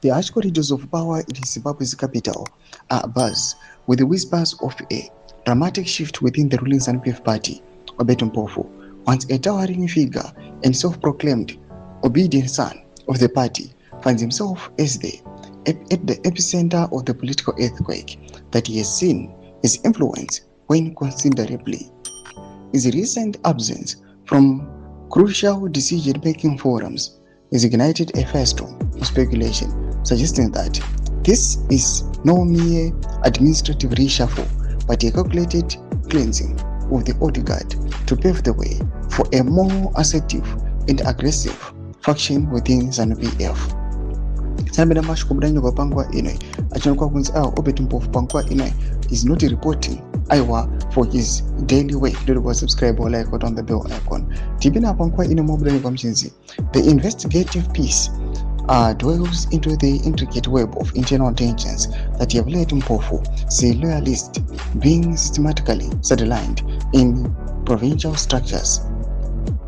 The harsh corridors of power in Zimbabwe's capital are abuzz with the whispers of a dramatic shift within the ruling ZANU-PF party. Obert Mpofu, once a towering figure and self-proclaimed obedient son of the party, finds himself at the epicenter of the political earthquake that he has seen his influence wane considerably. His recent absence from crucial decision-making forums has ignited a firestorm of speculation, suggesting that this is no mere administrative reshuffle, but a calculated cleansing of the old guard to pave the way for a more assertive and aggressive faction within ZANU-PF. Sabina mashikubudanya kwa pangwa ine achonekwa kunzi Obert Mpofu pangwa ine is not reporting aiwa for his daily work. Don't subscribe or like on the bell icon. Tibina pangwa ine mobudanya kwa mchinzi. The investigative piece dwells into the intricate web of internal tensions that have led Mpofu, the loyalist, being systematically sidelined in provincial structures.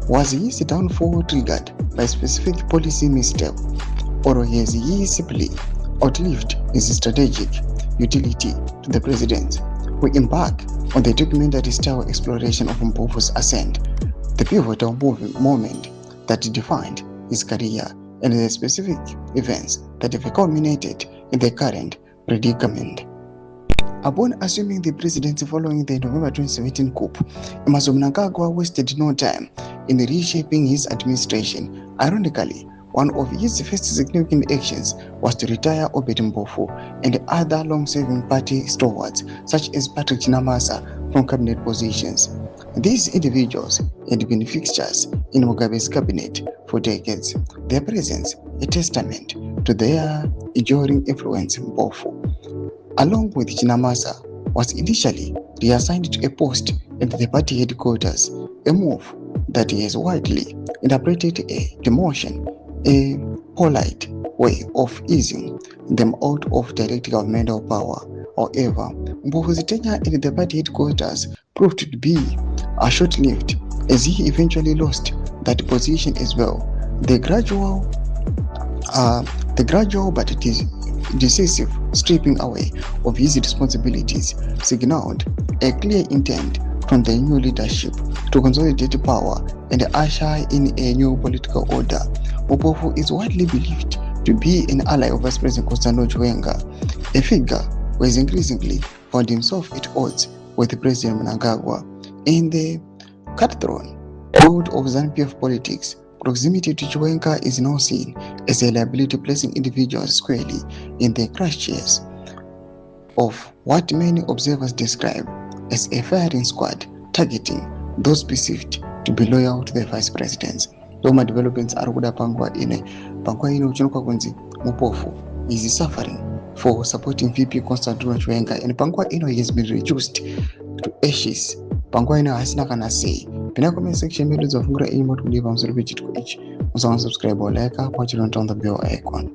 Was his downfall triggered by specific policy misstep, or has he simply outlived his strategic utility to the president, who embark on the documentary style exploration of Mpofu's ascent, the pivotal moment that defined his career, and the specific events that have culminated in the current predicament? Upon assuming the presidency following the November 2017 coup, Mnangagwa wasted no time in reshaping his administration. Ironically, one of his first significant actions was to retire Obert Mpofu and other long-serving party stalwarts such as Chiwenga from cabinet positions. These individuals had been fixtures in Mugabe's cabinet for decades, their presence a testament to their enduring influence. Mpofu, along with Chiwenga, was initially reassigned to a post at the party headquarters, a move that has widely interpreted a demotion, a polite way of easing them out of direct governmental power. However, Mpofu's tenure at the party headquarters proved to be short-lived, as he eventually lost that position as well. The gradual but decisive stripping away of his responsibilities signaled a clear intent from the new leadership to consolidate power and usher in a new political order. Mpofu is widely believed to be an ally of Vice President Chiwenga, a figure who has increasingly found himself at odds with President Mnangagwa. In the cutthroat world of ZANU-PF politics, proximity to Chiwenga is now seen as a liability, placing individuals squarely in the crosshairs of what many observers describe as a firing squad targeting those perceived to be loyal to the vice presidents. Thoma developments are kuda pangwa ine uchinokwa kunzi Mpofu is suffering for supporting VP Constantino Chiwenga, and pangwa ino has been reduced to ashes. Pangwa ino hasina kana say. Pina comment section videos of ngura imo to leave on subscribe or like, watch it on the bell icon.